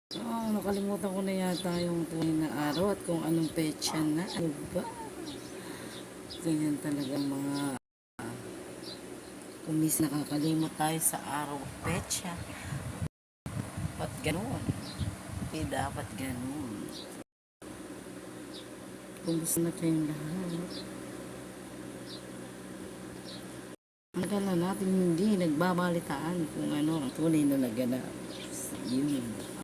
Nakalimutan ko na yata yung tunay na araw at kung anong petsa na. Ano ba? Ganyan talaga mga kumis nakakalimot tayo sa araw at petsa. Ba't ganun? Hindi dapat ganun. Kumusta na kayong lahat? Hanggang na natin hindi nagbabalitaan kung ano ang tunay na naganap. Yun.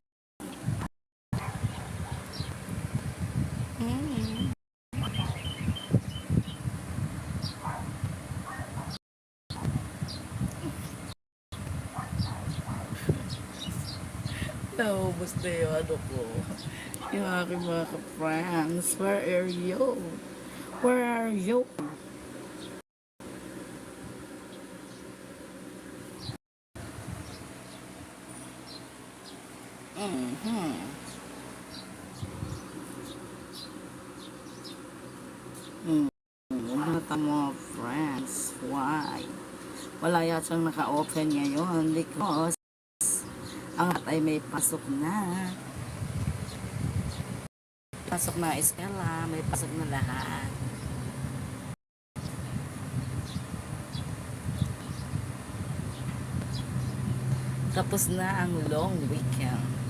Naubos na yung ano ko. Yung aking mga ka-friends. Where are you? Where are you? Mga mga friends. Why? Wala yatang naka-open ngayon because ang lahat ay may pasok na. Pasok na eskwela, may pasok na lahat. Tapos na ang long weekend.